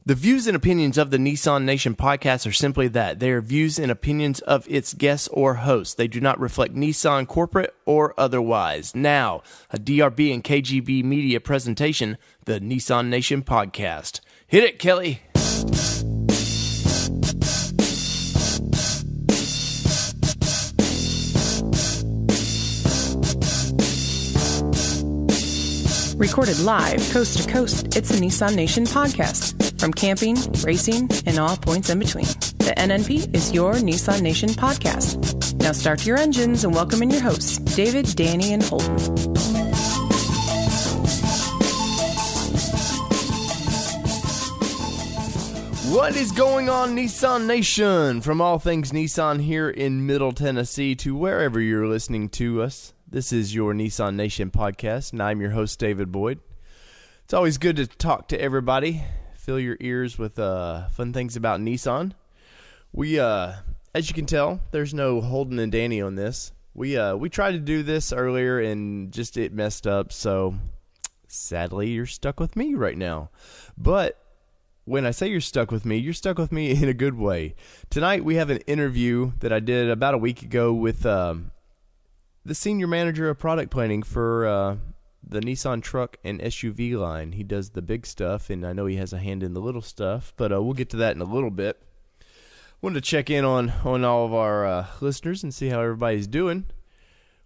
The views and opinions of the Nissan Nation podcast are simply that. They are views and opinions of its guests or hosts. They do not reflect Nissan corporate or otherwise. Now, a DRB and KGB media presentation, the Nissan Nation podcast. Hit it, Kelly. Recorded live, coast to coast, it's the Nissan Nation podcast. From camping, racing, and all points in between. The NNP is your Nissan Nation podcast. Now start your engines and welcome in your hosts, David, Danny, and Holden. What is going on, Nissan Nation? From all things Nissan here in Middle Tennessee to wherever you're listening to us. This is your Nissan Nation podcast, and I'm your host, David Boyd. It's always good to talk to everybody, fill your ears with fun things about Nissan. We, as you can tell, there's no Holden and Danny on this. We tried to do this earlier and just it messed up, so sadly you're stuck with me right now. But when I say you're stuck with me in a good way. Tonight we have an interview that I did about a week ago with the senior manager of product planning for the Nissan truck and SUV line. He does the big stuff, and I know he has a hand in the little stuff, but we'll get to that in a little bit. Wanted to check in on all of our listeners and see how everybody's doing.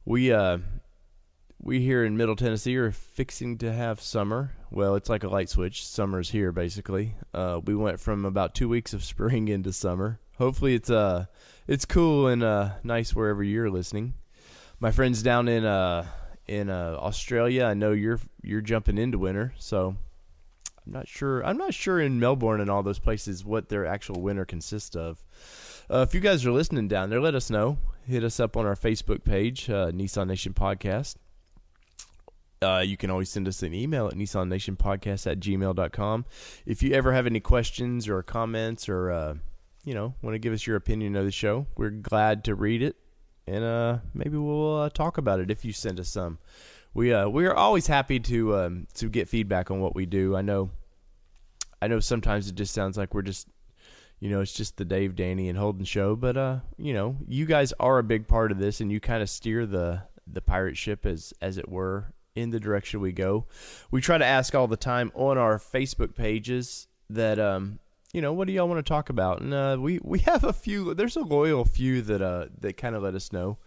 We here in Middle Tennessee are fixing to have summer. Well, it's like a light switch. Summer's here, basically. We went from about 2 weeks of spring into summer. Hopefully it's cool and nice wherever you're listening. My friends down in Australia, I know you're jumping into winter, so I'm not sure in Melbourne and all those places what their actual winter consists of. If you guys are listening down there, let us know. Hit us up on our Facebook page, Nissan Nation Podcast. You can always send us an email at nissannationpodcast@gmail.com. If you ever have any questions or comments or want to give us your opinion of the show, we're glad to read it. And maybe we'll talk about it if you send us some. We are always happy to get feedback on what we do. I know sometimes it just sounds like we're just, it's just the Dave, Danny, and Holden show. But you guys are a big part of this, and you kind of steer the pirate ship as it were in the direction we go. We try to ask all the time on our Facebook pages that what do y'all want to talk about? And we have a few. There's a loyal few that kind of let us know.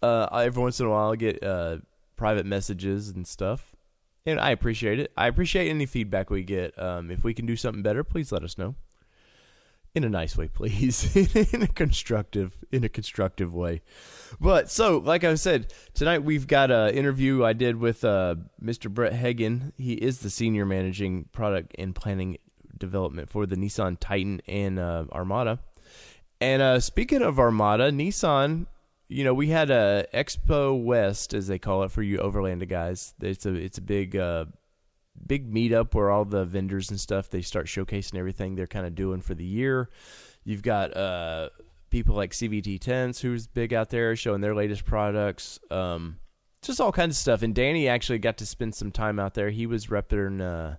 Every once in a while, I get private messages and stuff, and I appreciate it. I appreciate any feedback we get. If we can do something better, please let us know. In a nice way, please. in a constructive way. But so, like I said, tonight we've got an interview I did with Mr. Brent Hagan. He is the senior managing product and planning development for the Nissan Titan and Armada. And speaking of Armada, Nissan, we had a Expo WEST, as they call it, for you Overlanding guys. It's a big meetup where all the vendors and stuff, they start showcasing everything they're kind of doing for the year. You've got people like CVT Tents, who's big out there, showing their latest products. Just all kinds of stuff. And Danny actually got to spend some time out there. He was repping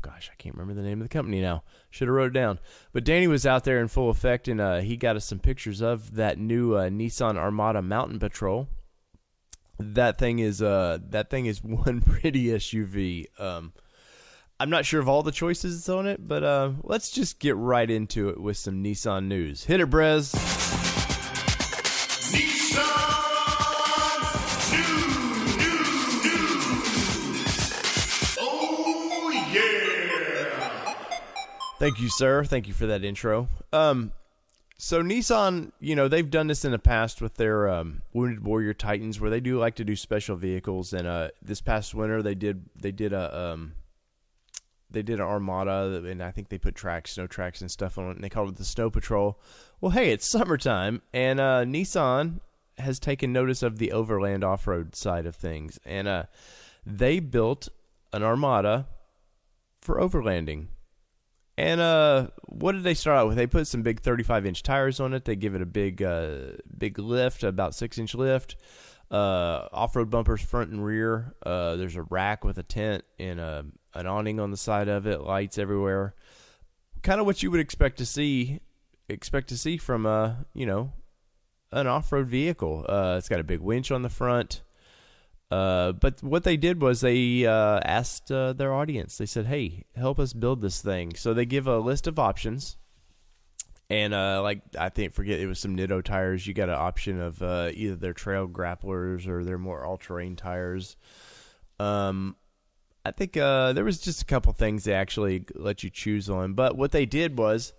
gosh, I can't remember the name of the company now. Should have wrote it down. But Danny was out there in full effect, and he got us some pictures of that new Nissan Armada Mountain Patrol. That thing is one pretty SUV. I'm not sure of all the choices on it, but let's just get right into it with some Nissan news. Hit it, Brez. Thank you, sir. Thank you for that intro. So Nissan, they've done this in the past with their Wounded Warrior Titans, where they do like to do special vehicles. And this past winter, they did an Armada, and I think they put snow tracks and stuff on it, and they called it the Snow Patrol. Well, hey, it's summertime, and Nissan has taken notice of the overland off-road side of things, and they built an Armada for overlanding. And what did they start out with? They put some big 35-inch tires on it. They give it a big lift, about 6-inch lift. Off-road bumpers front and rear. There's a rack with a tent and a an awning on the side of it, lights everywhere. Kind of what you would expect to see from an off-road vehicle. It's got a big winch on the front. But what they did was they asked their audience. They said, "Hey, help us build this thing." So they give a list of options. And forget it was some Nitto tires. You got an option of either their trail grapplers or their more all-terrain tires. I think there was just a couple things they actually let you choose on. But what they did was,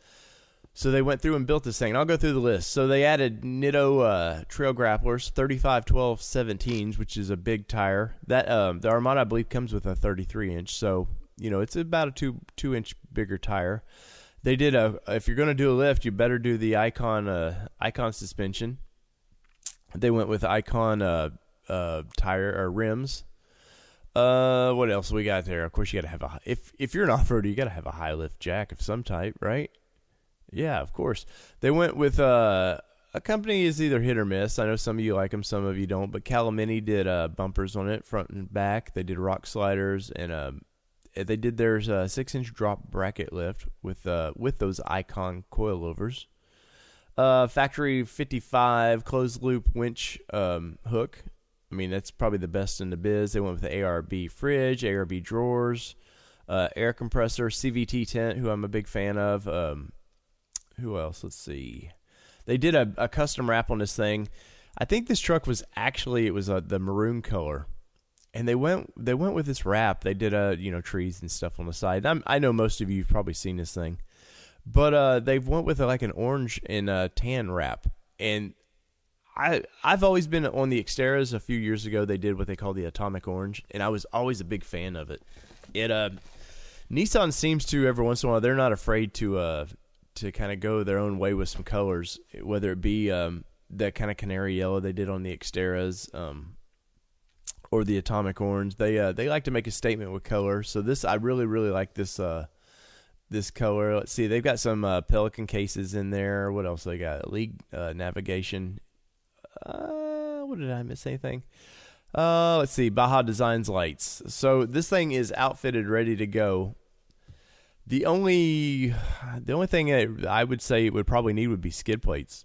so they went through and built this thing. And I'll go through the list. So they added Nitto trail grapplers, 35-12-17s, which is a big tire. That the Armada, I believe, comes with a 33-inch. So, it's about a 2-inch bigger tire. They did if you're going to do a lift, you better do the Icon suspension. They went with Icon tire or rims. What else we got there? Of course, you got to have if you're an off-roader, you got to have a high lift jack of some type, right? Yeah, of course. They went with a company is either hit or miss. I know some of you like them, some of you don't. But Calamini did bumpers on it, front and back. They did rock sliders, and they did their 6-inch drop bracket lift with those Icon coilovers. Factory 55 closed loop winch hook. I mean, that's probably the best in the biz. They went with the ARB fridge, ARB drawers, air compressor, CVT tent, who I'm a big fan of. Who else? Let's see. They did a custom wrap on this thing. I think this truck was actually the maroon color. And they went with this wrap. They did trees and stuff on the side. I know most of you've probably seen this thing, but they went with like an orange and tan wrap. And I've always been on the Xteras. A few years ago, they did what they call the atomic orange, and I was always a big fan of it. Nissan seems to every once in a while, they're not afraid to kind of go their own way with some colors, whether it be that kind of canary yellow they did on the Xteras. Or the atomic orange. They like to make a statement with color. So this, I really, really like this this color. Let's see, they've got some Pelican cases in there. What else they got? League navigation. What did I miss? Anything? Let's see, Baja Designs lights. So this thing is outfitted, ready to go. The only thing I would say it would probably need would be skid plates.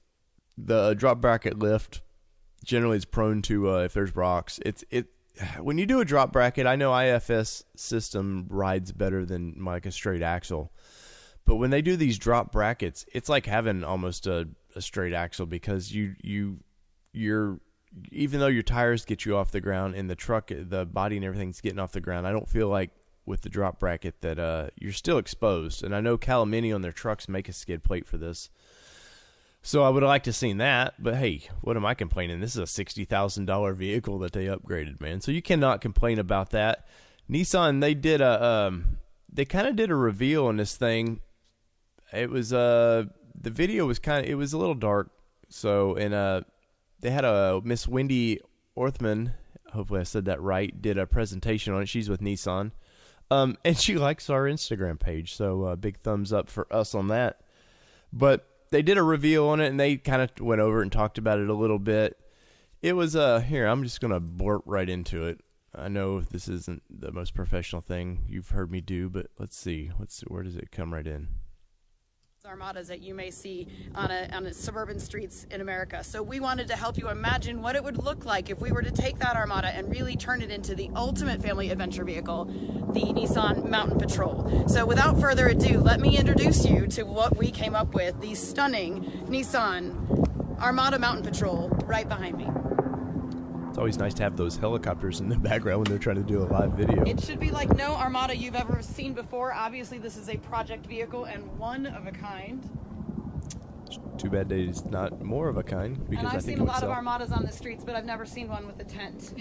The drop bracket lift generally is prone to if there's rocks. When you do a drop bracket, I know IFS system rides better than like a straight axle, but when they do these drop brackets, it's like having almost a straight axle, because you're even though your tires get you off the ground and the truck, the body and everything's getting off the ground, I don't feel like with the drop bracket that you're still exposed. And I know Calamini on their trucks make a skid plate for this. So I would have liked to have seen that, but hey, what am I complaining? This is a $60,000 vehicle that they upgraded, man. So you cannot complain about that. Nissan, they kind of did a reveal on this thing. It was the video was it was a little dark. So they had a Miss Wendy Orthman, hopefully I said that right, did a presentation on it. She's with Nissan, and she likes our Instagram page. So big thumbs up for us on that. But they did a reveal on it, and they kind of went over and talked about it a little bit. It was, here, I'm just going to blurt right into it. I know this isn't the most professional thing you've heard me do, but let's see. Where does it come right in? Armadas that you may see on suburban streets in America. So we wanted to help you imagine what it would look like if we were to take that Armada and really turn it into the ultimate family adventure vehicle, the Nissan Mountain Patrol. So without further ado, let me introduce you to what we came up with, the stunning Nissan Armada Mountain Patrol right behind me. It's always nice to have those helicopters in the background when they're trying to do a live video. It should be like no Armada you've ever seen before. Obviously, this is a project vehicle and one of a kind. Too bad it's not more of a kind, because and I've I think seen a lot of Armadas on the streets, but I've never seen one with a tent.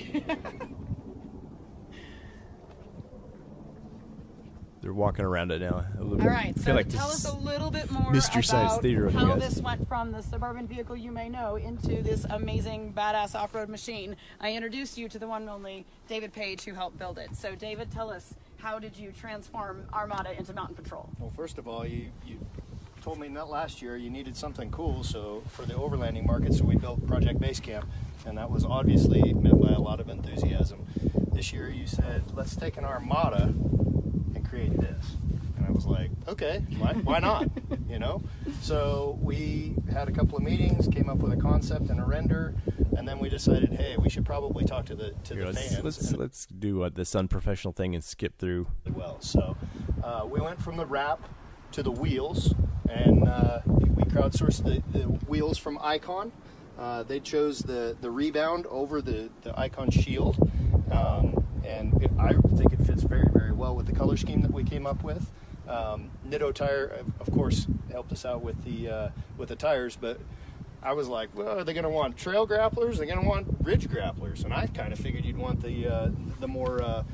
They're walking around it now. All right, so like tell us a little bit more Mystery about Science Theater how guys. this went from the suburban vehicle you may know into this amazing, badass off-road machine. I introduced you to the one and only David Page, who helped build it. So, David, tell us, how did you transform Armada into Mountain Patrol? Well, first of all, you told me that last year you needed something cool, so for the overlanding market, so we built Project Base Camp, and that was obviously met by a lot of enthusiasm. This year you said, let's take an Armada create this. And I was like, okay, why not? You know? So we had a couple of meetings, came up with a concept and a render, and then we decided, hey, we should probably talk to the fans. Let's do this unprofessional thing and skip through. Well, so we went from the wrap to the wheels, and we crowdsourced the wheels from Icon. They chose the rebound over the Icon shield, and I think it fits very, very well with the color scheme that we came up with. Nitto Tire, of course, helped us out with the tires, but I was like, well, are they going to want trail grapplers? Are they going to want ridge grapplers? And I kind of figured you'd want the more,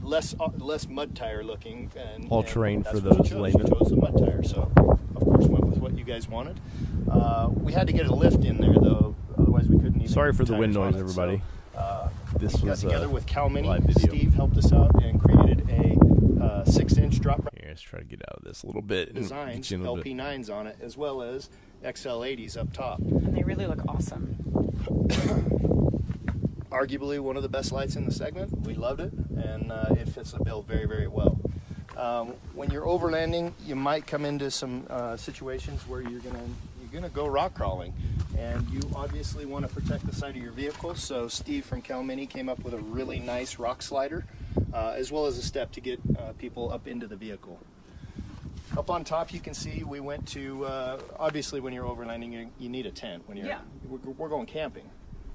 less mud tire looking and all terrain for those those laymen. Chose the mud tire, so of course went with what you guys wanted. We had to get a lift in there though, otherwise we couldn't even. Sorry for the wind noise, it, everybody. So, this we was got together with Cal Mini. live video. Steve helped us out and created a 6-inch drop. Here, let's try to get out of this a little bit. Designs, LP9s on it, as well as XL80s up top. And they really look awesome. Arguably one of the best lights in the segment. We loved it, and it fits the bill very, very well. When you're overlanding, you might come into some situations where you're gonna go rock crawling, and you obviously want to protect the side of your vehicle. So Steve from Cal Mini came up with a really nice rock slider, as well as a step to get people up into the vehicle. Up on top, you can see we went to obviously when you're overlanding, you need a tent. When you're we're going camping.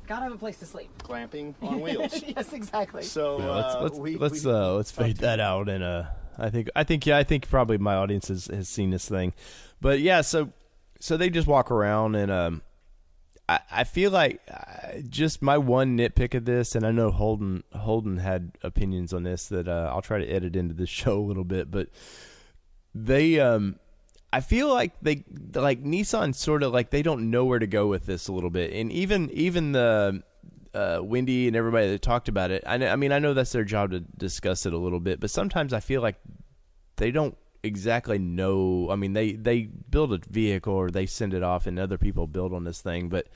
Gotta have a place to sleep. Glamping on wheels. Yes, exactly. So let's fade that out, and I think probably my audience has seen this thing, but yeah, so they just walk around, and I feel like just my one nitpick of this, and I know Holden had opinions on this that I'll try to edit into the show a little bit, but they I feel like Nissan sort of like they don't know where to go with this a little bit, and even the Wendy and everybody that talked about it. I know that's their job to discuss it a little bit, but sometimes I feel like they don't exactly know. I mean, they build a vehicle or they send it off, and other people build on this thing, but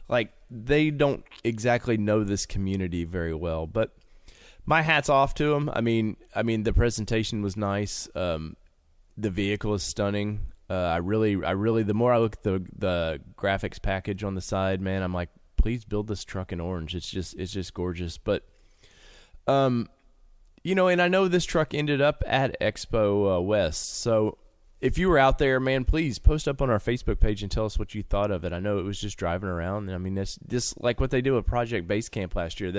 like they don't exactly know this community very well. But my hat's off to them. I mean, the presentation was nice. The vehicle is stunning. I really, the more I look at the graphics package on the side, man, I'm like, please build this truck in orange. It's just gorgeous. But, and I know this truck ended up at Expo WEST. So if you were out there, man, please post up on our Facebook page and tell us what you thought of it. I know it was just driving around. I mean, this just like what they did with Project Basecamp last year.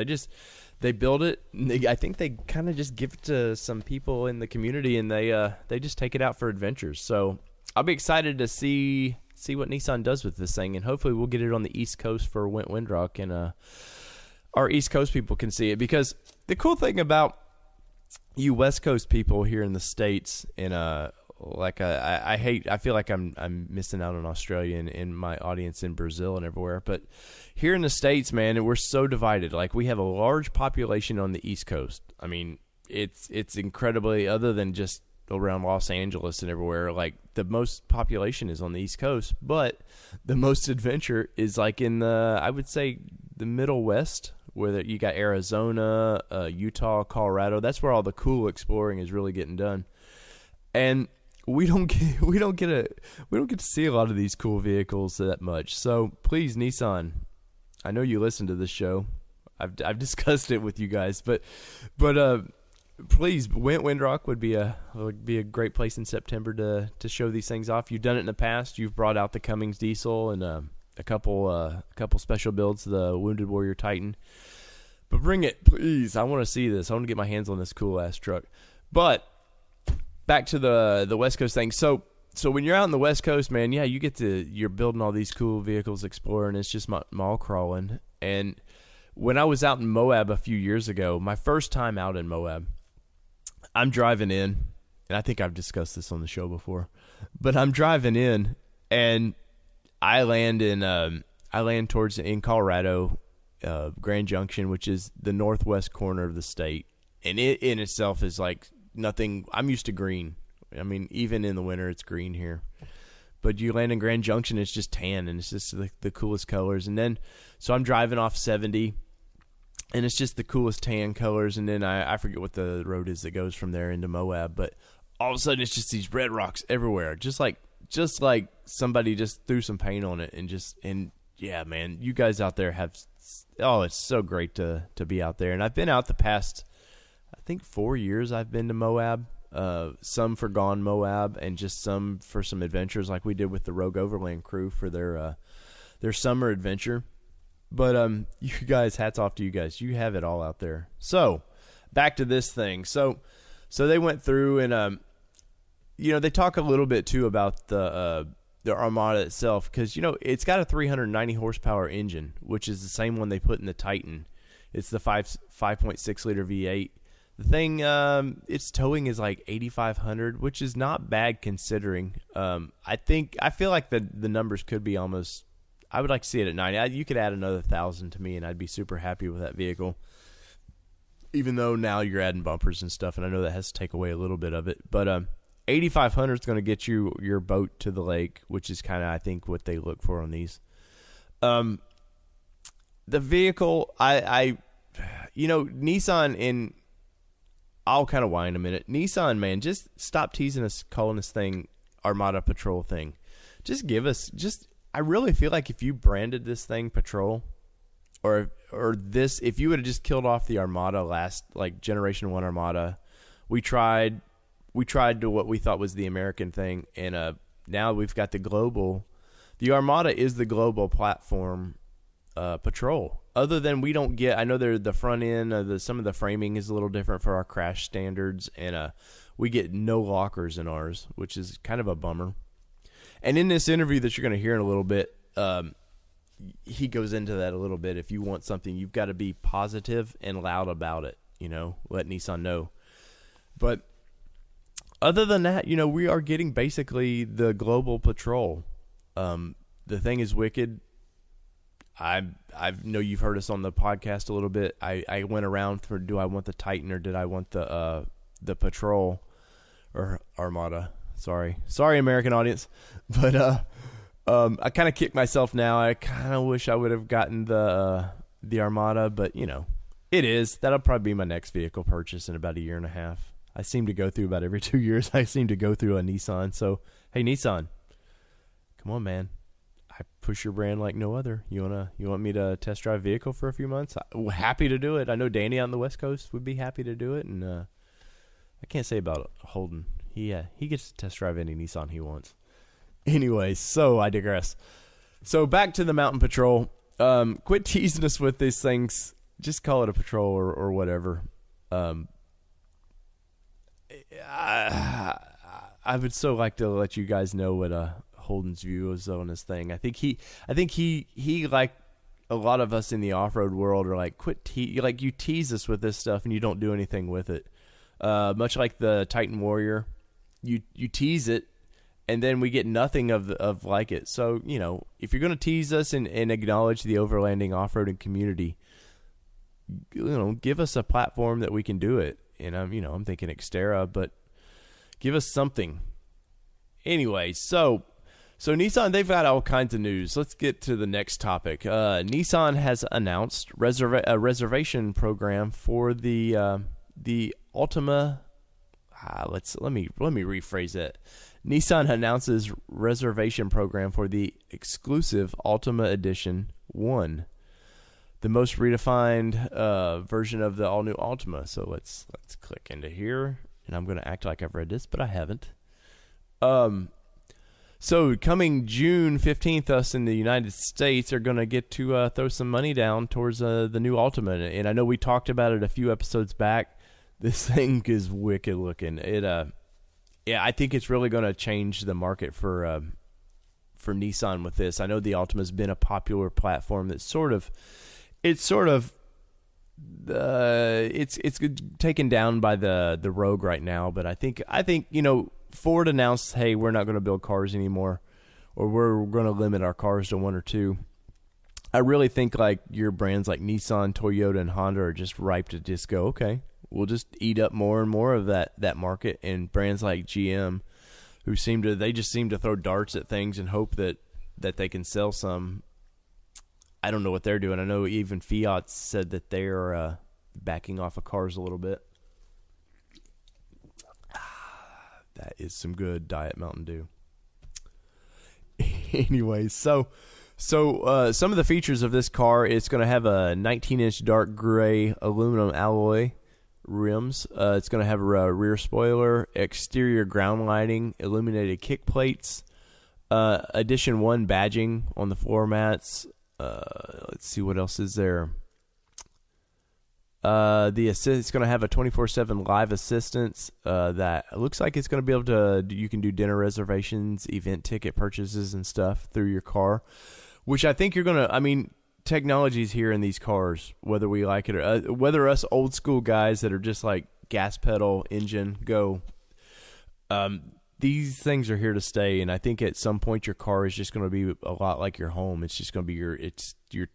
They build it. I think they kind of just give it to some people in the community, and they just take it out for adventures. So I'll be excited to see what Nissan does with this thing, and hopefully we'll get it on the East Coast for Windrock, and our East Coast people can see it. Because the cool thing about you West Coast people here in the States, and I feel like I'm missing out on Australia and my audience in Brazil and everywhere, but here in the States, man, we're so divided. Like, we have a large population on the East Coast. I mean, it's incredibly, other than just around Los Angeles and everywhere, like the most population is on the East Coast, but the most adventure is like in I would say the Middle West, where you got Arizona, Utah, Colorado. That's where all the cool exploring is really getting done. And we don't get to see a lot of these cool vehicles that much. So please, Nissan, I know you listen to this show. I've discussed it with you guys, but please, Windrock would be a great place in September to show these things off. You've done it in the past. You've brought out the Cummins diesel and a couple special builds, the Wounded Warrior Titan. But bring it, please. I want to see this. I want to get my hands on this cool ass truck. But back to the West Coast thing. So when you're out in the West Coast, man, yeah, you're building all these cool vehicles, exploring. It's just mall crawling. And when I was out in Moab a few years ago, my first time out in Moab, I'm driving in, and I think I've discussed this on the show before, but I'm driving in, and I land towards in Colorado, Grand Junction, which is the northwest corner of the state, and it in itself is like nothing. I'm used to green. I mean, even in the winter, it's green here. But you land in Grand Junction, it's just tan, and it's just the coolest colors. And then, so I'm driving off 70, and it's just the coolest tan colors. And then I forget what the road is that goes from there into Moab, but all of a sudden it's just these red rocks everywhere, just like somebody just threw some paint on it. And yeah, man, you guys out there it's so great to be out there. And I've been out the past, I think 4 years I've been to Moab, some for Gone Moab and just some for some adventures like we did with the Rogue Overland crew for their summer adventure. But you guys, hats off to you guys. You have it all out there. So back to this thing. So they went through and they talk a little bit too about the Armada itself, because it's got a 390 horsepower engine, which is the same one they put in the Titan. It's the 5.6 liter V8. The thing, its towing is like 8,500, which is not bad considering. I feel like the numbers could be almost. I would like to see it at 90. You could add another 1,000 to me, and I'd be super happy with that vehicle. Even though now you're adding bumpers and stuff, and I know that has to take away a little bit of it, but 8,500 is going to get you your boat to the lake, which is kind of, I think, what they look for on these. The vehicle, Nissan, and I'll kind of whine a minute. Nissan, man, just stop teasing us, calling this thing Armada Patrol thing. Just give us, I really feel like if you branded this thing Patrol, or this, if you would have just killed off the Armada last, like Generation 1 Armada, we tried to what we thought was the American thing, and now we've got the global. The Armada is the global platform Patrol. Other than we don't get, I know the front end, some of the framing is a little different for our crash standards, and we get no lockers in ours, which is kind of a bummer. And in this interview that you're going to hear in a little bit, he goes into that a little bit. If you want something, you've got to be positive and loud about it, let Nissan know. But other than that, we are getting basically the global Patrol. The thing is wicked. I know you've heard us on the podcast a little bit. I went around for, do I want the Titan or did I want the Patrol or Armada? Sorry, American audience. But I kind of kick myself now. I kind of wish I would have gotten the Armada, but it is. That'll probably be my next vehicle purchase in about a year and a half. I seem to go through about every 2 years. I seem to go through a Nissan. So hey, Nissan, come on, man. I push your brand like no other. You want me to test drive a vehicle for a few months? I'm happy to do it. I know Danny out on the West Coast would be happy to do it, and I can't say about Holden. He gets to test drive any Nissan he wants. Anyway, so I digress. So back to the Mountain Patrol. Quit teasing us with these things. Just call it a Patrol or whatever. I would so like to let you guys know what Holden's view is on this thing. I think he like a lot of us in the off-road world are like, you tease us with this stuff and you don't do anything with it. Much like the Titan Warrior, you tease it and then we get nothing of like it. So, if you're going to tease us and acknowledge the overlanding off-roading community, give us a platform that we can do it. And I'm thinking Xterra, but give us something. Anyway, so Nissan, they've got all kinds of news. Let's get to the next topic. Nissan has announced a reservation program for the Altima. Let me rephrase it. Nissan announces reservation program for the exclusive Altima Edition 1, the most redefined version of the all-new Altima. So let's click into here, and I'm going to act like I've read this, but I haven't. So coming June 15th, us in the United States are going to get to throw some money down towards the new Altima. And I know we talked about it a few episodes back. This thing is wicked looking. I think it's really going to change the market for Nissan with this. I know the Altima's been a popular platform that's it's taken down by the Rogue right now. But I think Ford announced, hey, we're not going to build cars anymore, or we're going to limit our cars to one or two. I really think like your brands like Nissan, Toyota, and Honda are just ripe to just go, okay, we'll just eat up more and more of that market. And brands like GM, who seem to throw darts at things and hope that they can sell some. I don't know what they're doing. I know even Fiat said that they're backing off of cars a little bit. That is some good Diet Mountain Dew. Anyway, so some of the features of this car, it's going to have a 19-inch dark gray aluminum alloy rims. It's going to have a rear spoiler, exterior ground lighting, illuminated kick plates, Edition 1 badging on the floor mats. Let's see what else is there. It's going to have a 24/7 live assistance that looks like it's going to be able to. You can do dinner reservations, event ticket purchases, and stuff through your car, which I think you're going to. I mean, technology's here in these cars, whether we like it or whether us old school guys that are just like gas pedal engine go. These things are here to stay, and I think at some point your car is just going to be a lot like your home. It's just going to be your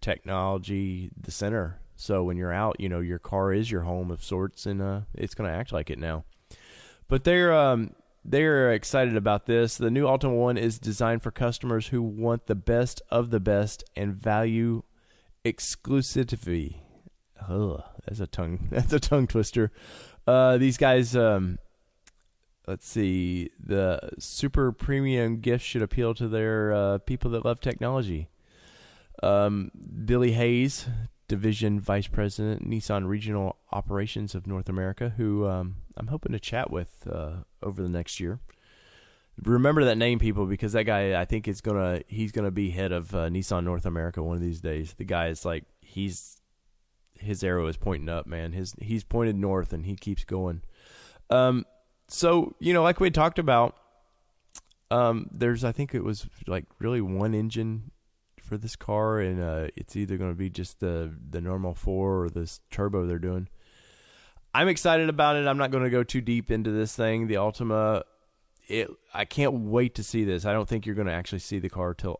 technology, the center. So when you're out, your car is your home of sorts, and it's going to act like it now. But they're excited about this. The new Altima One is designed for customers who want the best of the best and value exclusivity. That's a tongue twister. These guys. Let's see. The super premium gift should appeal to their people that love technology. Billy Hayes, Division Vice President, Nissan Regional Operations of North America, who I'm hoping to chat with over the next year. Remember that name, people, because that guy, I think he's gonna be head of Nissan North America one of these days. The guy is like his arrow is pointing up, man. He's pointed north and he keeps going. So, like we had talked about, there's, I think it was like really one engine for this car, and it's either going to be just the normal 4 or this turbo they're doing. I'm excited about it. I'm not going to go too deep into this thing. The Altima, I can't wait to see this. I don't think you're going to actually see the car till,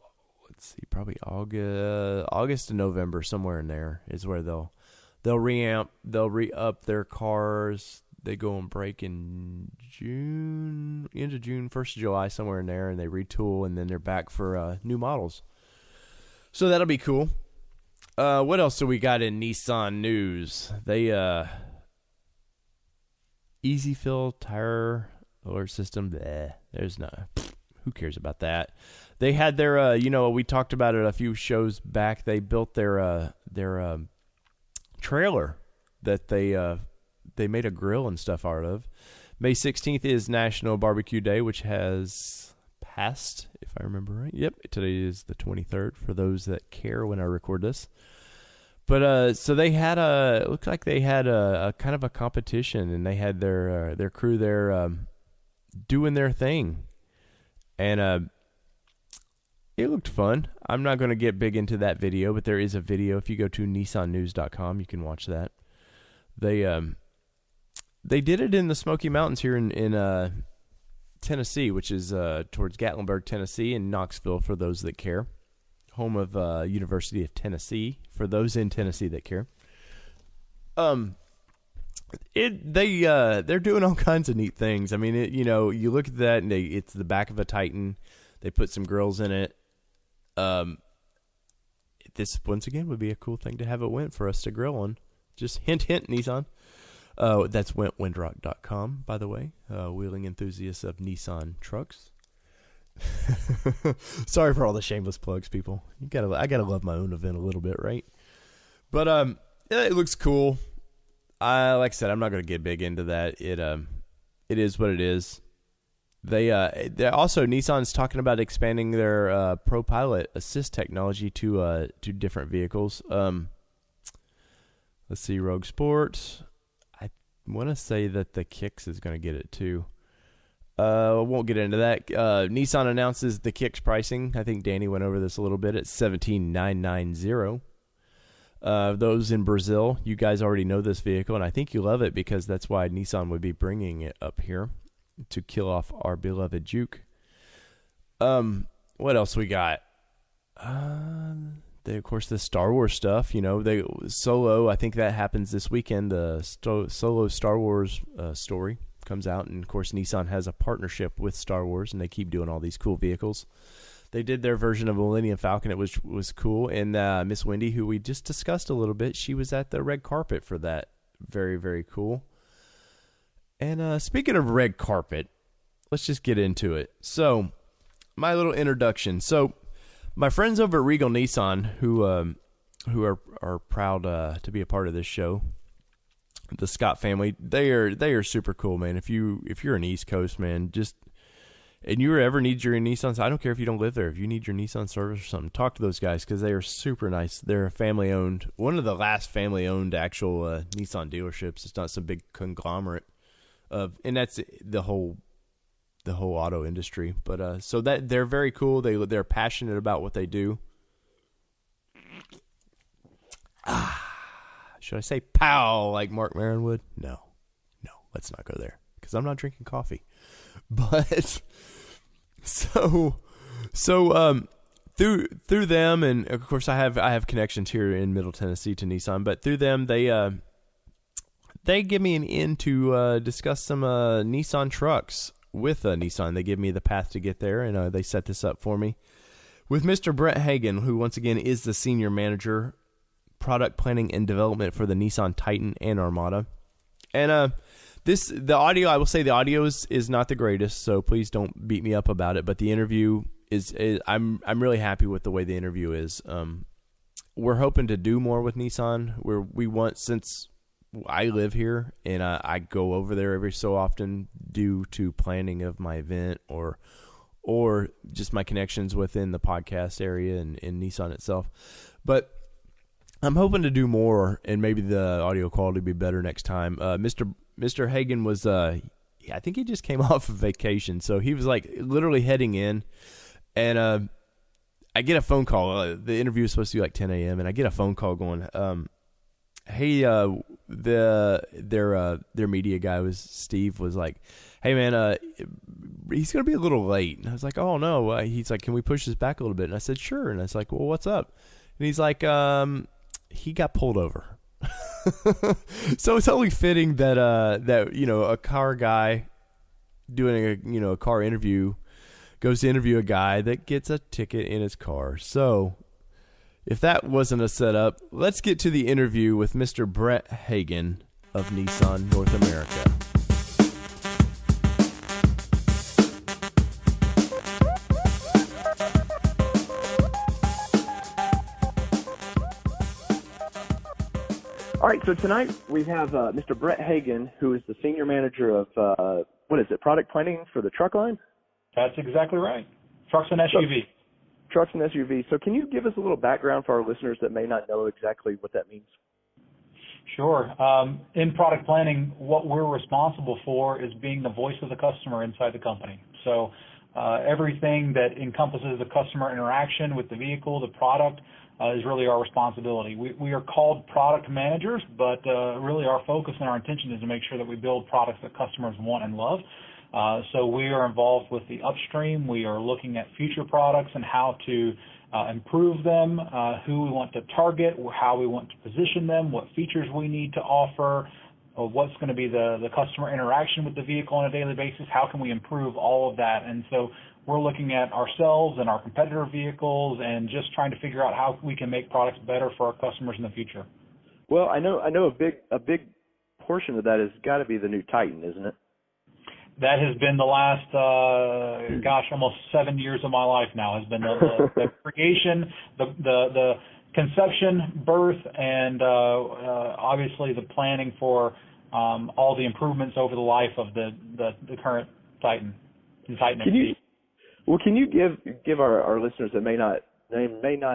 let's see, probably August to November, somewhere in there is where they'll re-up their cars. They go and break in June, 1st of July, somewhere in there, and they retool, and then they're back for new models. So that'll be cool. What else do we got in Nissan news? They Easy Fill tire alert system. There's no. Who cares about that? They had their, we talked about it a few shows back. They built their trailer that they made a grill and stuff out of. May 16th is National Barbecue Day, which has passed, if I remember right. Yep, today is the 23rd for those that care when I record this. But so they had it looked like they had a kind of a competition, and they had their crew there doing their thing, and it looked fun. I'm not going to get big into that video, but there is a video. If you go to nissannews.com, you can watch that. They did it in the Smoky Mountains here in Tennessee, which is towards Gatlinburg, Tennessee, and Knoxville for those that care. Home of University of Tennessee for those in Tennessee that care. They're doing all kinds of neat things. I mean, you look at that and it's the back of a Titan. They put some grills in it. This once again would be a cool thing to have at Went for us to grill on. Just hint, Nissan. That's windrock.com, by the way. Wheeling enthusiasts of Nissan trucks. Sorry for all the shameless plugs, people. I gotta love my own event a little bit, right? But it looks cool. Like I said, I'm not gonna get big into that. It is what it is. They also, Nissan's talking about expanding their ProPilot assist technology to different vehicles. Let's see, Rogue Sport. I want to say that the Kicks is going to get it too. I won't get into that. Nissan announces the Kicks pricing. I think Danny went over this a little bit. It's $17,990. Those in Brazil, you guys already know this vehicle, and I think you love it because that's why Nissan would be bringing it up here to kill off our beloved Juke. What else we got? Of course, the Star Wars stuff. Solo. I think that happens this weekend. The Solo Star Wars story comes out, and of course, Nissan has a partnership with Star Wars, and they keep doing all these cool vehicles. they did their version of Millennium Falcon. It was cool. And Miss Wendy, who we just discussed a little bit, she was at the red carpet for that. Very, very cool. And speaking of red carpet, let's just get into it. So, my little introduction. So, my friends over at Regal Nissan, who are proud to be a part of this show, the Scott family, they are super cool, man. If you're an East Coast man, and you ever need your Nissan, I don't care if you don't live there. If you need your Nissan service or something, talk to those guys because they are super nice. They're a family-owned, one of the last family-owned actual Nissan dealerships. It's not some big conglomerate and that's the whole auto industry. But so that they're very cool. They're passionate about what they do. Should I say pow like Mark Maron would? No, let's not go there because I'm not drinking coffee. But so through them, and of course I have connections here in Middle Tennessee to Nissan, but through them they give me an in to discuss some Nissan trucks with Nissan. They give me the path to get there, and they set this up for me with Mr. Brent Hagan, who once again is the senior manager, product planning and development for the Nissan Titan and Armada. And the audio, I will say the audio is not the greatest, so please don't beat me up about it. But the interview is I'm really happy with the way the interview is. We're hoping to do more with Nissan. We want, since I live here and I go over there every so often due to planning of my event or just my connections within the podcast area and Nissan itself. But I'm hoping to do more, and maybe the audio quality will be better next time. Mr. Hagan was, I think he just came off of vacation, so he was like literally heading in, and I get a phone call. The interview is supposed to be like 10 a.m., and I get a phone call going, hey, their media guy Steve was like, hey man, he's gonna be a little late. And I was like, oh no. He's like, can we push this back a little bit? And I said, sure. And I was like, well, what's up? And he's like, he got pulled over. So it's only fitting that a car guy doing a car interview goes to interview a guy that gets a ticket in his car. So if that wasn't a setup, let's get to the interview with Mr. Brent Hagan of Nissan North America. All right, so tonight we have Mr. Brent Hagan, who is the senior manager of, product planning for the truck line? That's exactly right. Trucks and SUV. Trucks and SUV. So can you give us a little background for our listeners that may not know exactly what that means? Sure. In product planning, what we're responsible for is being the voice of the customer inside the company. So everything that encompasses the customer interaction with the vehicle, the product, is really our responsibility. We are called product managers, but really our focus and our intention is to make sure that we build products that customers want and love. So we are involved with the upstream. We are looking at future products and how to improve them, who we want to target, how we want to position them, what features we need to offer, what's going to be the customer interaction with the vehicle on a daily basis, how can we improve all of that. And so we're looking at ourselves and our competitor vehicles and just trying to figure out how we can make products better for our customers in the future. Well, I know a big portion of that has got to be the new Titan, isn't it? That has been the last, almost 7 years of my life now, has been the creation, the conception, birth, and obviously the planning for all the improvements over the life of the current Titan, the Titan XP. Can you give our listeners that may not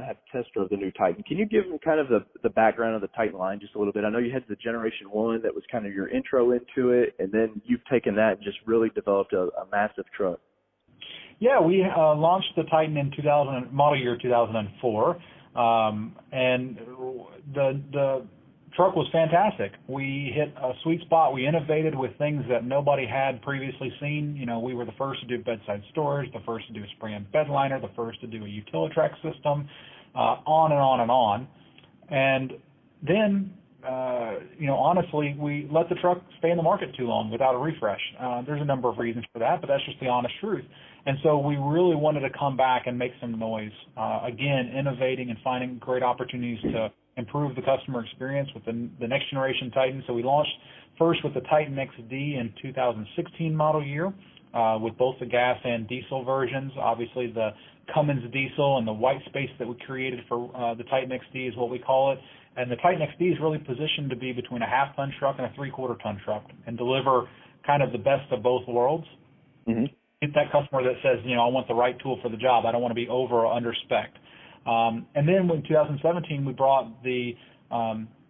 have test drove the new Titan, can you give them kind of the background of the Titan line just a little bit? I know you had the Generation 1 that was kind of your intro into it, and then you've taken that and just really developed a massive truck. Yeah, we launched the Titan in model year 2004, and the truck was fantastic. We hit a sweet spot. We innovated with things that nobody had previously seen. We were the first to do bedside storage, the first to do a spray-in bed liner, the first to do a Utilitrack system, on and on and on. And then honestly, we let the truck stay in the market too long without a refresh. There's a number of reasons for that, but that's just the honest truth. And so we really wanted to come back and make some noise, again, innovating and finding great opportunities to improve the customer experience with the next generation Titan. So we launched first with the Titan XD in 2016 model year, with both the gas and diesel versions. Obviously, the Cummins diesel and the white space that we created for the Titan XD is what we call it. And the Titan XD is really positioned to be between a half-ton truck and a three-quarter-ton truck and deliver kind of the best of both worlds. Mm-hmm. Get that customer that says, I want the right tool for the job. I don't want to be over or under spec. And then in 2017, we brought the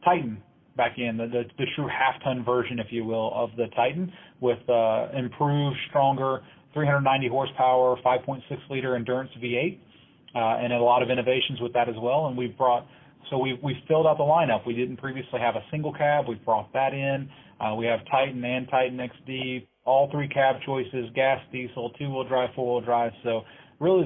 Titan back in, the true half-ton version, if you will, of the Titan with improved, stronger 390 horsepower, 5.6-liter endurance V8, and a lot of innovations with that as well. And we've filled out the lineup. We didn't previously have a single cab. We've brought that in. We have Titan and Titan XD, all three cab choices, gas, diesel, two-wheel drive, four-wheel drive. So really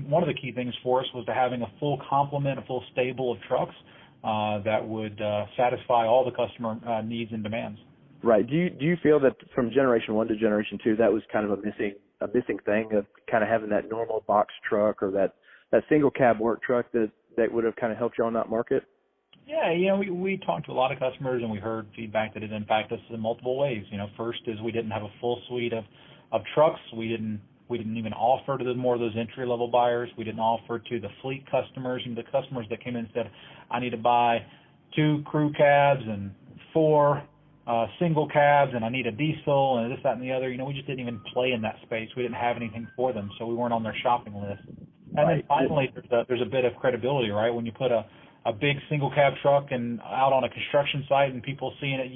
one of the key things for us was to having a full complement, a full stable of trucks that would satisfy all the customer needs and demands. Right. Do you feel that from generation 1 to generation 2, that was kind of a missing thing of kind of having that normal box truck or that single cab work truck that would have kind of helped you on that market? Yeah, we talked to a lot of customers and we heard feedback that it impacted us in multiple ways. First is we didn't have a full suite of trucks. We didn't even offer to more of those entry level buyers. We didn't offer to the fleet customers and the customers that came in and said, I need to buy 2 crew cabs and 4 single cabs, and I need a diesel and this, that, and the other. We just didn't even play in that space. We didn't have anything for them, so we weren't on their shopping list. And then finally, there's a bit of credibility, right? When you put a big single cab truck and out on a construction site and people seeing it,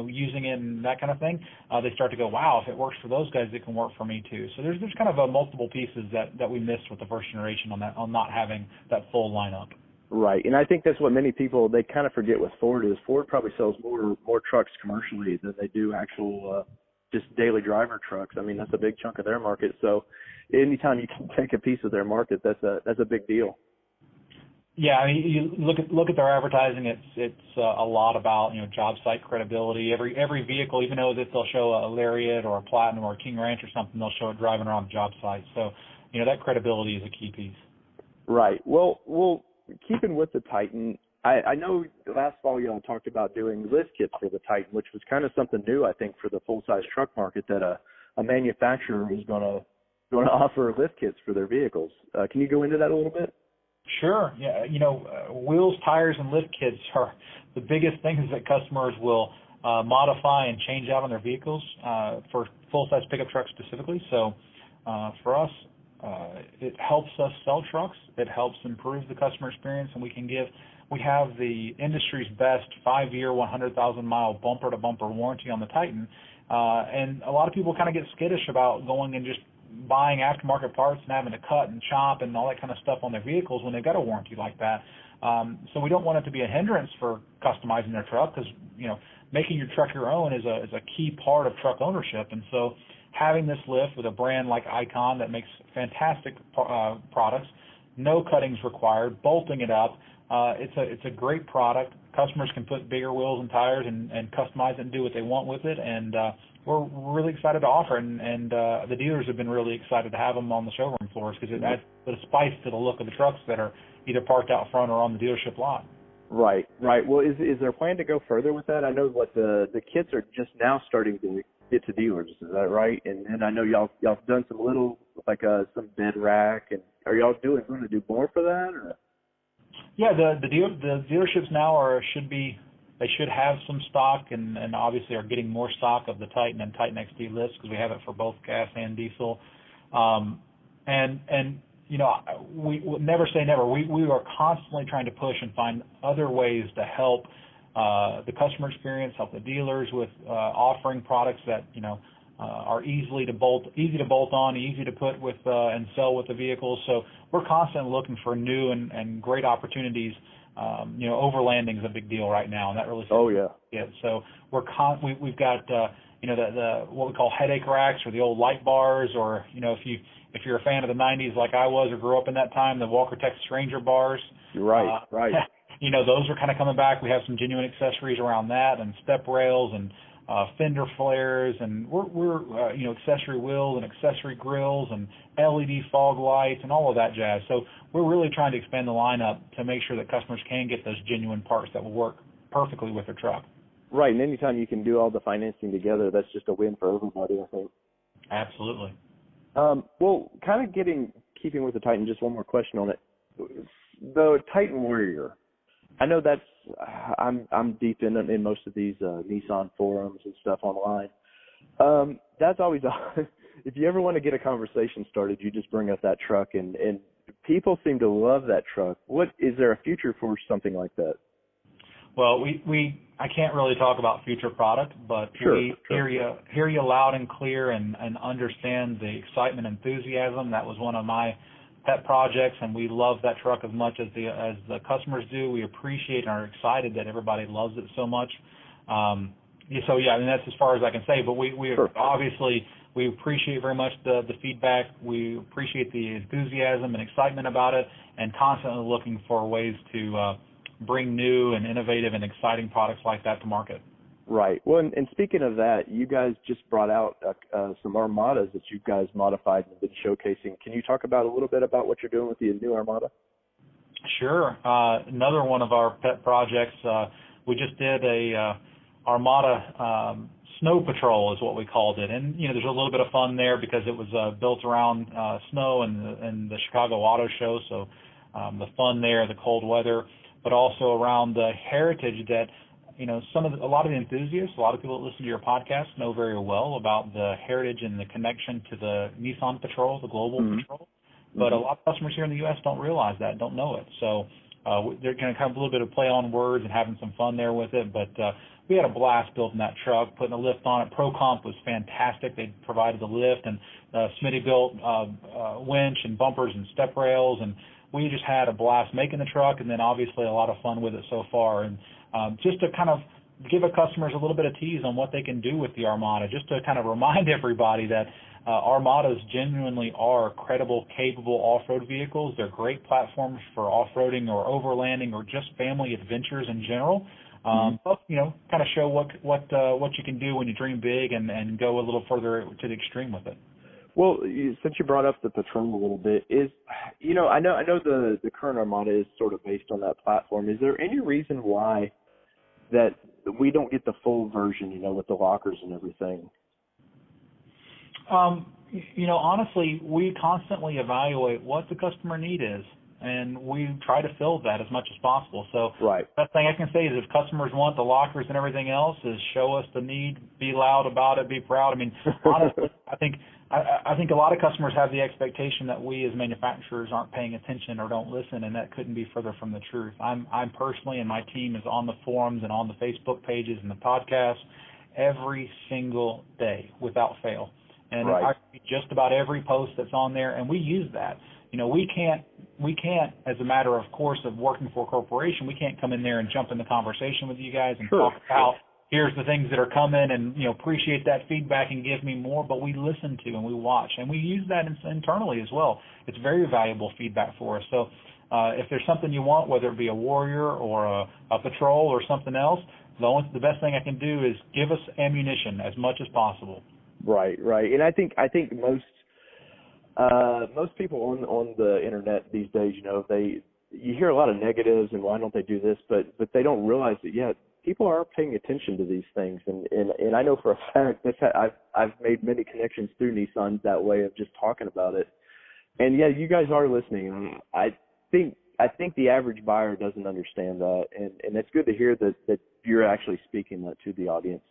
using it and that kind of thing, they start to go, wow, if it works for those guys, it can work for me too. So there's kind of multiple pieces that we missed with the first generation on not having that full lineup. Right, and I think that's what many people, they kind of forget with Ford is Ford probably sells more trucks commercially than they do actual just daily driver trucks. I mean, that's a big chunk of their market. So anytime you can take a piece of their market, that's a big deal. Yeah, I mean, you look at their advertising. It's a lot about job site credibility. Every vehicle, even though that they'll show a Lariat or a Platinum or a King Ranch or something, they'll show it driving around the job site. So that credibility is a key piece. Right. Well, keeping with the Titan, I know last fall y'all talked about doing lift kits for the Titan, which was kind of something new, I think, for the full-size truck market, that a manufacturer is going to offer lift kits for their vehicles. Can you go into that a little bit? Sure. Yeah. Wheels, tires, and lift kits are the biggest things that customers will modify and change out on their vehicles for full-size pickup trucks specifically. So for us, it helps us sell trucks. It helps improve the customer experience, and we have the industry's best 5-year, 100,000-mile bumper-to-bumper warranty on the Titan. And a lot of people kind of get skittish about going and just buying aftermarket parts and having to cut and chop and all that kind of stuff on their vehicles when they've got a warranty like that. So we don't want it to be a hindrance for customizing their truck, because making your truck your own is a key part of truck ownership. And so having this lift with a brand like Icon that makes fantastic products, no cuttings required, bolting it up, it's a great product. Customers can put bigger wheels and tires and customize it and do what they want with it, and we're really excited to offer it, and the dealers have been really excited to have them on the showroom floors, because it adds a bit of spice to the look of the trucks that are either parked out front or on the dealership lot. Right. Well, is there a plan to go further with that? I know what the kits are just now starting to get to dealers. Is that right? And I know y'all done some little, like some bed rack, and are y'all going to do more for that? Or? Yeah, the dealerships now should have some stock, and obviously are getting more stock of the Titan and Titan XD lifts, because we have it for both gas and diesel. We never say never. We are constantly trying to push and find other ways to help the customer experience, help the dealers with offering products that are easy to bolt on, easy to put with and sell with the vehicles. So we're constantly looking for new and great opportunities. Overlanding is a big deal right now, and that really. Oh yeah. Yeah. So we've got the what we call headache racks, or the old light bars, or if you're a fan of the '90s like I was or grew up in that time, the Walker Texas Ranger bars. Right. Right. those are kind of coming back. We have some genuine accessories around that, and step rails and fender flares, and we're accessory wheels and accessory grills and LED fog lights and all of that jazz. So we're really trying to expand the lineup to make sure that customers can get those genuine parts that will work perfectly with their truck. Right, and anytime you can do all the financing together, that's just a win for everybody, I think. Absolutely. Well, kind of keeping with the Titan, just one more question on it. The Titan Warrior, I know that's I'm deep in most of these Nissan forums and stuff online. That's always if you ever want to get a conversation started, you just bring up that truck, and people seem to love that truck. What is there a future for something like that? Well, I can't really talk about future product, but we hear you loud and clear and understand the excitement and enthusiasm. That was one of my pet projects, and we love that truck as much as the customers do. We appreciate and are excited that everybody loves it so much. So yeah, I mean, that's as far as I can say. But we obviously we appreciate very much the feedback. We appreciate the enthusiasm and excitement about it, and constantly looking for ways to bring new and innovative and exciting products like that to market. Right. Well, and speaking of that, you guys just brought out some Armadas that you guys modified and been showcasing. Can you talk about a little bit about what you're doing with the new Armada? Sure. Another one of our pet projects, we just did a Armada Snow Patrol is what we called it. And, there's a little bit of fun there because it was built around snow and the Chicago Auto Show, so the fun there, the cold weather, but also around the heritage that a lot of the enthusiasts, a lot of people that listen to your podcast know very well about the heritage and the connection to the Nissan Patrol, the global patrol. But a lot of customers here in the U.S. don't realize that, don't know it. So they're going to have a little bit of play on words and having some fun there with it. But we had a blast building that truck, putting a lift on it. ProComp was fantastic. They provided the lift, and Smitty built winch and bumpers and step rails, and we just had a blast making the truck, and then obviously a lot of fun with it so far. And just to kind of give our customers a little bit of tease on what they can do with the Armada, just to kind of remind everybody that Armadas genuinely are credible, capable off-road vehicles. They're great platforms for off-roading or overlanding or just family adventures in general. But, kind of show what you can do when you dream big and go a little further to the extreme with it. Well, since you brought up the Patrol a little bit, I know the current Armada is sort of based on that platform. Is there any reason why that we don't get the full version, with the lockers and everything? Honestly, we constantly evaluate what the customer need is, and we try to fill that as much as possible. So the best thing I can say is if customers want the lockers and everything else, is show us the need, be loud about it, be proud. I mean, honestly, I think a lot of customers have the expectation that we as manufacturers aren't paying attention or don't listen, and that couldn't be further from the truth. I'm personally, and my team is on the forums and on the Facebook pages and the podcasts every single day without fail. And I read just about every post that's on there, and we use that. We can't, as a matter of course of working for a corporation, we can't come in there and jump in the conversation with you guys and talk about here's the things that are coming and, appreciate that feedback and give me more, but we listen to and we watch, and we use that internally as well. It's very valuable feedback for us. So if there's something you want, whether it be a Warrior or a Patrol or something else, the best thing I can do is give us ammunition as much as possible. Right. And I think most people on the internet these days, you hear a lot of negatives and why don't they do this, but they don't realize that people are paying attention to these things, and I know for a fact that I've made many connections through Nissan that way of just talking about it, and you guys are listening. And I think the average buyer doesn't understand that, and it's good to hear that you're actually speaking that to the audience.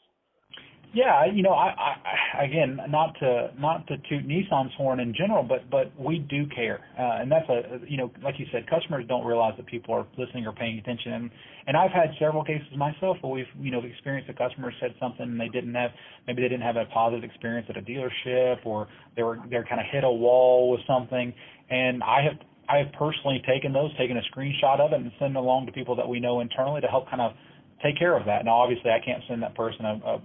Yeah, I again, not to toot Nissan's horn in general, but we do care, and that's like you said, customers don't realize that people are listening or paying attention, and I've had several cases myself where we've experienced a customer said something and they didn't have a positive experience at a dealership, or they're kind of hit a wall with something, and I have personally taken a screenshot of it and send it along to people that we know internally to help kind of take care of that. Now, obviously, I can't send that person a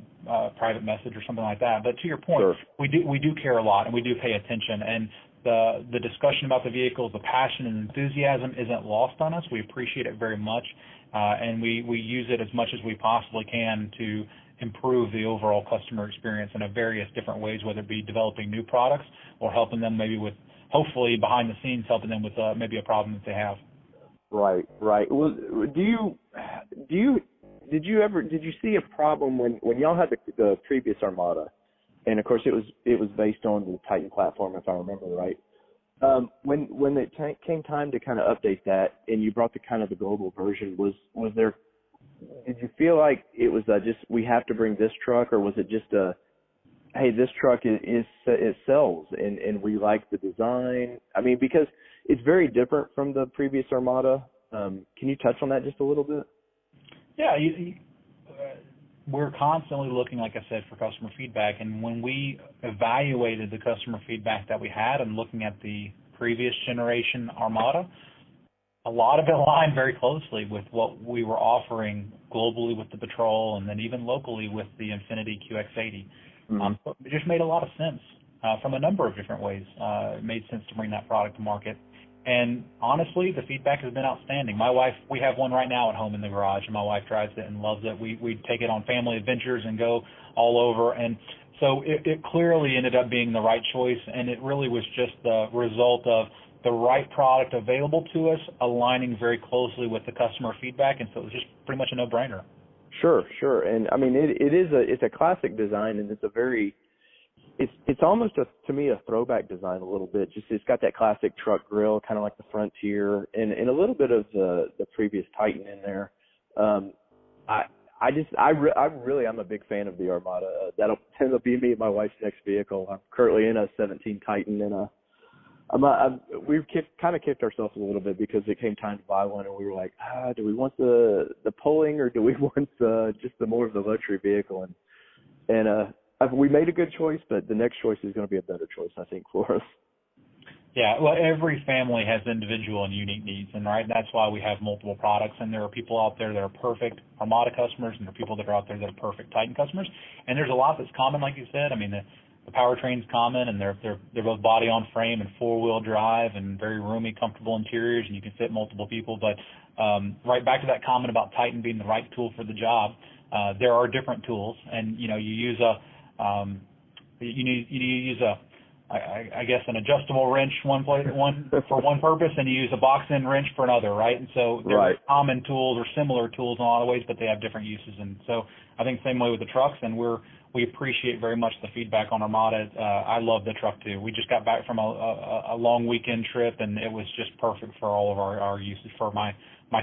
private message or something like that. But to your point, we do care a lot, and we do pay attention. And the discussion about the vehicles, the passion and enthusiasm isn't lost on us. We appreciate it very much. and we use it as much as we possibly can to improve the overall customer experience in various different ways, whether it be developing new products or helping them maybe with, hopefully behind the scenes, helping them with maybe a problem that they have. Right. Well, did you see a problem when y'all had the previous Armada, and of course it was based on the Titan platform, if I remember right. When it came time to kind of update that, and you brought the global version, was there? Did you feel like it was just we have to bring this truck, or was it just hey, this truck it sells and we like the design? I mean, because it's very different from the previous Armada. Can you touch on that just a little bit? Yeah, we're constantly looking, like I said, for customer feedback. And when we evaluated the customer feedback that we had and looking at the previous generation Armada, a lot of it aligned very closely with what we were offering globally with the Patrol and then even locally with the Infiniti QX80. It just made a lot of sense from a number of different ways. It made sense to bring that product to market. And honestly, the feedback has been outstanding. My wife, we have one right now at home in the garage, and my wife drives it and loves it. We take it on family adventures and go all over. And so it clearly ended up being the right choice, and it really was just the result of the right product available to us, aligning very closely with the customer feedback, and so it was just pretty much a no-brainer. Sure. And I mean, it's a classic design, and it's almost to me a throwback design a little bit. Just it's got that classic truck grille, kind of like the Frontier, and a little bit of the previous Titan in there. I'm a big fan of the Armada. That'll tend to be me and my wife's next vehicle. I'm currently in a 17 Titan, and we've kind of kicked ourselves a little bit because it came time to buy one, and we were like, do we want the pulling, or do we want just the more of the luxury vehicle? And we made a good choice, but the next choice is going to be a better choice, I think, for us. Yeah, well, every family has individual and unique needs, and that's why we have multiple products. And there are people out there that are perfect Armada customers, and there are people that are out there that are perfect Titan customers. And there's a lot that's common, like you said. I mean, the powertrain's common, and they're both body on frame and 4-wheel drive and very roomy, comfortable interiors, and you can fit multiple people. But right back to that comment about Titan being the right tool for the job, there are different tools, and you use I guess an adjustable wrench one for one purpose, and you use a box-in wrench for another, right? And so they're common tools or similar tools in a lot of ways, but they have different uses. And so I think same way with the trucks, and we appreciate very much the feedback on Armada. I love the truck too. We just got back from a long weekend trip, and it was just perfect for all of our uses for my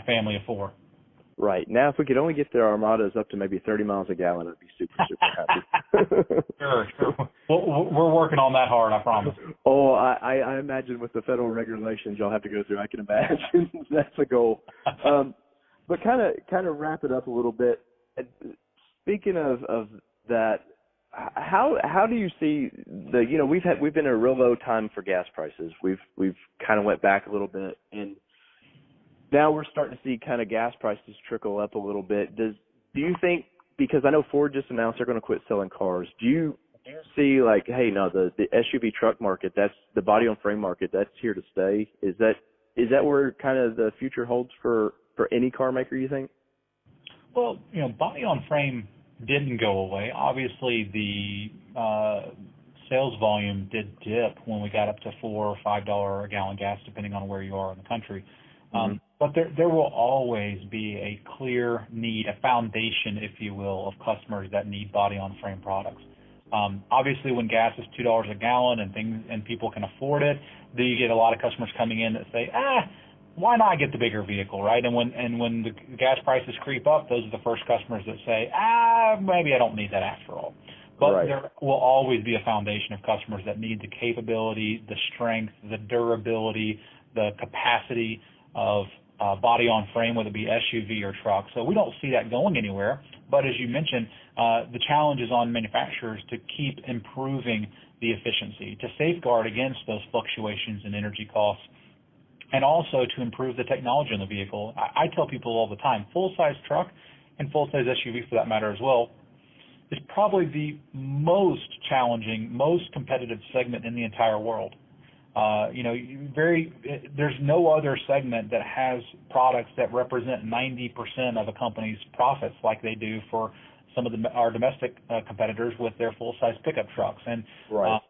family of 4. Right. Now, if we could only get their Armadas up to maybe 30 miles a gallon, I'd be super happy. Sure. We're working on that hard, I promise. Oh, I imagine with the federal regulations y'all have to go through, I can imagine that's a goal. But kind of wrap it up a little bit. Speaking of that, how do you see we've been in a real low time for gas prices. We've kind of went back a little bit, and now we're starting to see kind of gas prices trickle up a little bit. Do you think, because I know Ford just announced they're going to quit selling cars, do you see like, hey, no, the SUV truck market, that's the body on frame market, that's here to stay? Is that where kind of the future holds for any car maker, you think? Well, body on frame didn't go away. Obviously, the sales volume did dip when we got up to $4 or $5 a gallon gas, depending on where you are in the country. But there will always be a clear need, a foundation, if you will, of customers that need body-on-frame products. Obviously, when gas is $2 a gallon and people can afford it, then you get a lot of customers coming in that say, why not get the bigger vehicle, right? And when the gas prices creep up, those are the first customers that say, maybe I don't need that after all. But There will always be a foundation of customers that need the capability, the strength, the durability, the capacity of body on frame, whether it be SUV or truck. So we don't see that going anywhere. But as you mentioned, the challenge is on manufacturers to keep improving the efficiency, to safeguard against those fluctuations in energy costs, and also to improve the technology in the vehicle. I tell people all the time, full-size truck and full-size SUV for that matter as well is probably the most challenging, most competitive segment in the entire world. There's no other segment that has products that represent 90% of a company's profits like they do for some of our domestic competitors with their full-size pickup trucks. And right.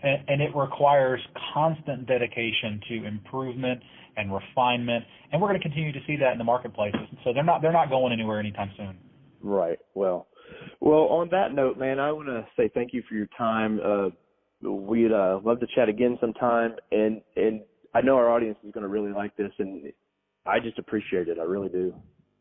And it requires constant dedication to improvement and refinement, and we're going to continue to see that in the marketplaces. So they're not going anywhere anytime soon. Right. Well, on that note, man, I want to say thank you for your time. We'd love to chat again sometime, and I know our audience is going to really like this, and I just appreciate it. I really do.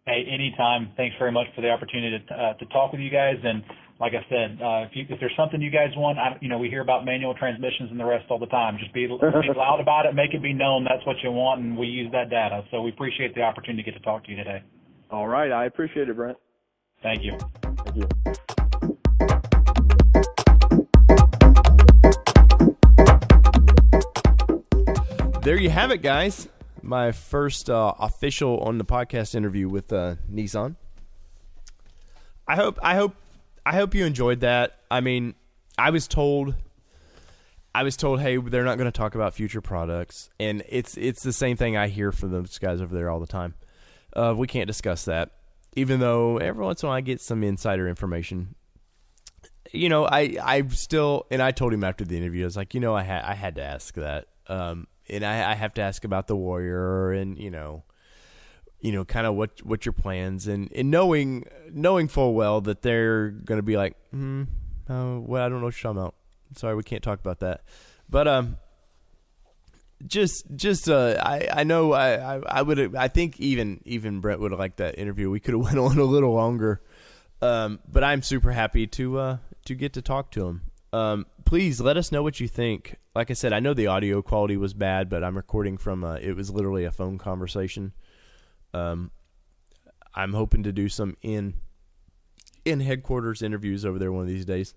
Hey, anytime. Thanks very much for the opportunity to talk with you guys. And like I said, if there's something you guys want, we hear about manual transmissions and the rest all the time. Just be loud about it, make it be known that's what you want, and we use that data. So we appreciate the opportunity to get to talk to you today. All right. I appreciate it, Brent. Thank you. Thank you. There you have it, guys. My first official on the podcast interview with Nissan. I hope you enjoyed that. I mean, I was told, hey, they're not going to talk about future products, and it's the same thing I hear from those guys over there all the time. We can't discuss that, even though every once in a while I get some insider information. I still, and I told him after the interview, I was like, I had to ask that. And I have to ask about the Warrior and, kind of what your plans and knowing full well that they're going to be like, well, I don't know what you're talking about. Sorry, we can't talk about that. But, I know I think even Brent would have liked that interview. We could have went on a little longer. But I'm super happy to get to talk to him. Please let us know what you think. Like I said, I know the audio quality was bad, but I'm recording from it was literally a phone conversation. I'm hoping to do some in headquarters interviews over there one of these days,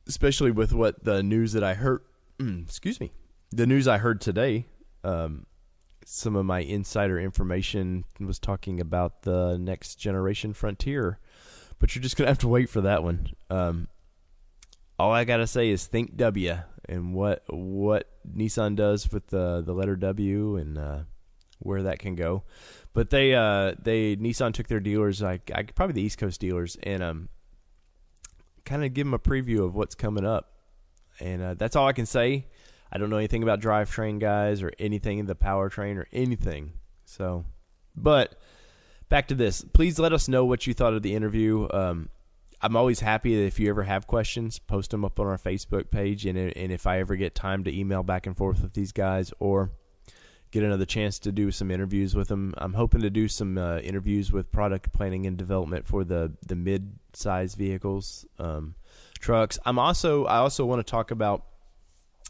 especially with what the news that I heard. The news I heard today. Some of my insider information was talking about the next generation Frontier, but you're just gonna have to wait for that one. All I gotta say is think W and what Nissan does with the letter W and where that can go. But Nissan took their dealers, probably the East Coast dealers, and kind of give them a preview of what's coming up. And that's all I can say. I don't know anything about drivetrain guys or anything in the powertrain or anything. So, but back to this. Please let us know what you thought of the interview. I'm always happy that if you ever have questions, post them up on our Facebook page. And if I ever get time to email back and forth with these guys or get another chance to do some interviews with them, I'm hoping to do some interviews with product planning and development for the mid-size vehicles, trucks. I also want to talk about.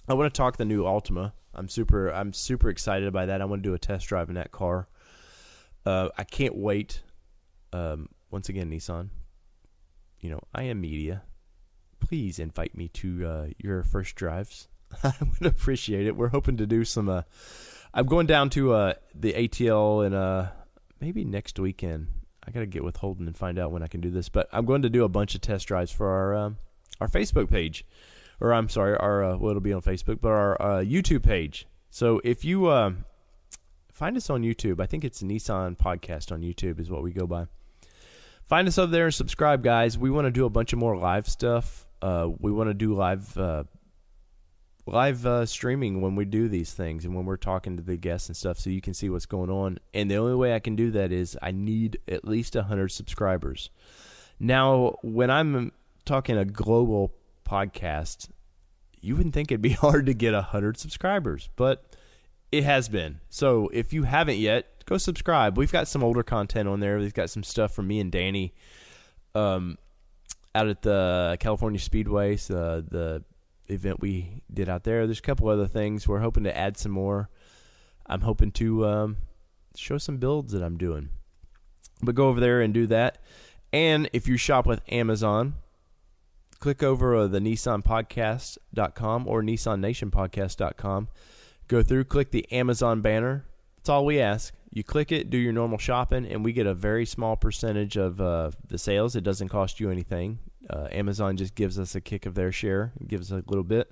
I want to talk the new Altima. I'm super excited by that. I want to do a test drive in that car. I can't wait. Once again, Nissan. I am media. Please invite me to your first drives. I would appreciate it. We're hoping to do some. I'm going down to the ATL and maybe next weekend. I got to get with Holden and find out when I can do this. But I'm going to do a bunch of test drives for our Facebook page, or I'm sorry, it'll be on Facebook, but our YouTube page. So if you find us on YouTube, I think it's Nissan Podcast on YouTube is what we go by. Find us over there and subscribe, guys. We want to do a bunch of more live stuff. We want to do live streaming when we do these things and when we're talking to the guests and stuff so you can see what's going on. And the only way I can do that is I need at least 100 subscribers. Now, when I'm talking a global podcast, you wouldn't think it'd be hard to get 100 subscribers, but it has been. So if you haven't yet, go subscribe. We've got some older content on there. We've got some stuff from me and Danny out at the California Speedway, so the event we did out there. There's a couple other things. We're hoping to add some more. I'm hoping to show some builds that I'm doing. But go over there and do that. And if you shop with Amazon, click over the NissanPodcast.com or NissanNationPodcast.com. Go through, click the Amazon banner. That's all we ask. You click it, do your normal shopping, and we get a very small percentage of the sales. It doesn't cost you anything. Amazon just gives us a kick of their share, gives us a little bit.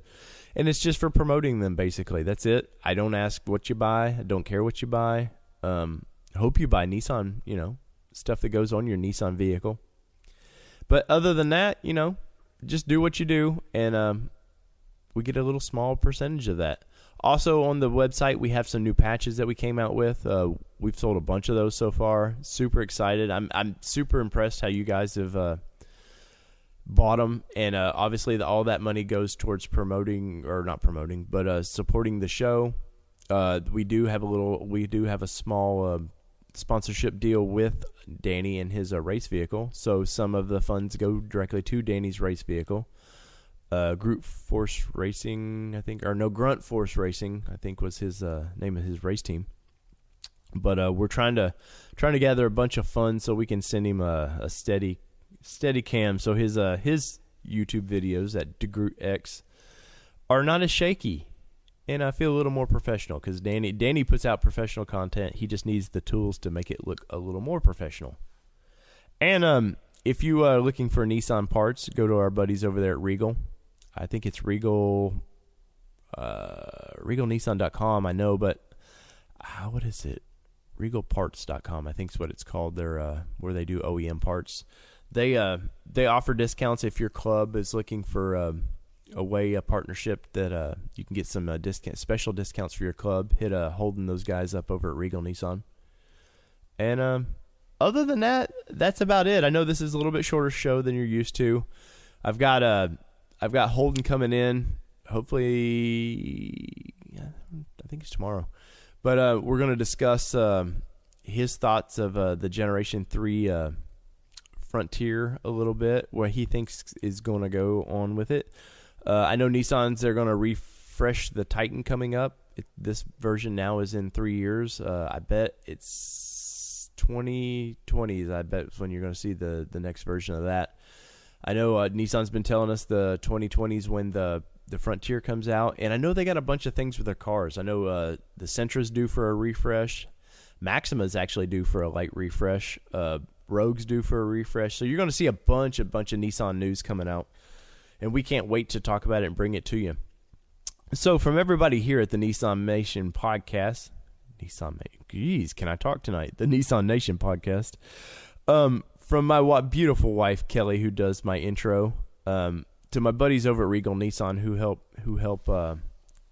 And it's just for promoting them, basically. That's it. I don't ask what you buy. I don't care what you buy. I hope you buy Nissan, stuff that goes on your Nissan vehicle. But other than that, just do what you do, and we get a little small percentage of that. Also, on the website, we have some new patches that we came out with. We've sold a bunch of those so far. Super excited. I'm super impressed how you guys have bought them, and obviously all that money goes towards supporting the show. We do have a small sponsorship deal with Danny and his race vehicle, so some of the funds go directly to Danny's race vehicle. Grunt Force Racing, Grunt Force Racing, I think was his name of his race team. But we're trying to gather a bunch of funds so we can send him a steady cam, so his YouTube videos at DeGroot X are not as shaky, and I feel a little more professional because Danny puts out professional content. He just needs the tools to make it look a little more professional. And if you are looking for Nissan parts, go to our buddies over there at Regal. I think it's Regal, RegalNissan.com, I know, but what is it? RegalParts.com, I think is what it's called. They're where they do OEM parts. They offer discounts if your club is looking for a partnership that you can get some special discounts for your club. Hit holding those guys up over at Regal Nissan. And other than that, that's about it. I know this is a little bit shorter show than you're used to. I've got Holden coming in. Hopefully, I think it's tomorrow. But we're going to discuss his thoughts of the Generation 3 Frontier a little bit, what he thinks is going to go on with it. I know they're going to refresh the Titan coming up. This version now is in 3 years. I bet it's 2020s. I bet is when you're going to see the next version of that. I know Nissan's been telling us the 2020s when the Frontier comes out, and I know they got a bunch of things with their cars. I know the Sentra's due for a refresh. Maxima's actually due for a light refresh. Rogue's due for a refresh. So you're going to see a bunch of Nissan news coming out, and we can't wait to talk about it and bring it to you. So from everybody here at the Nissan Nation podcast, can I talk tonight? The Nissan Nation podcast. From my beautiful wife Kelly, who does my intro, to my buddies over at Regal Nissan who help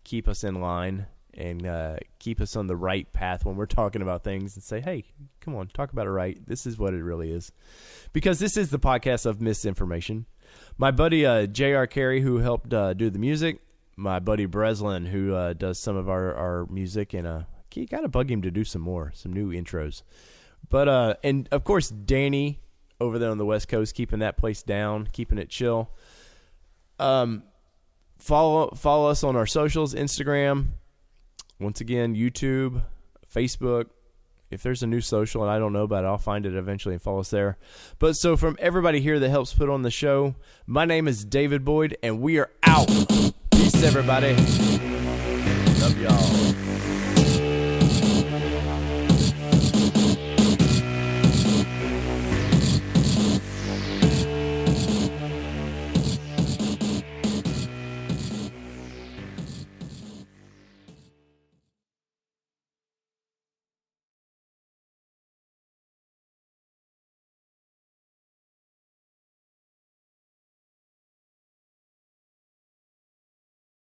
keep us in line and keep us on the right path when we're talking about things, and say, hey, come on, talk about it right. This is what it really is, because this is the podcast of misinformation. My buddy J.R. Carey, who helped do the music. My buddy Breslin, who does some of our music, and you got to bug him to do some new intros. But and of course Danny over there on the West Coast, keeping that place down, keeping it chill. Follow us on our socials, Instagram, once again, YouTube, Facebook. If there's a new social and I don't know about it, I'll find it eventually and follow us there. But so from everybody here that helps put on the show, my name is David Boyd, and we are out. Peace, everybody. Love y'all.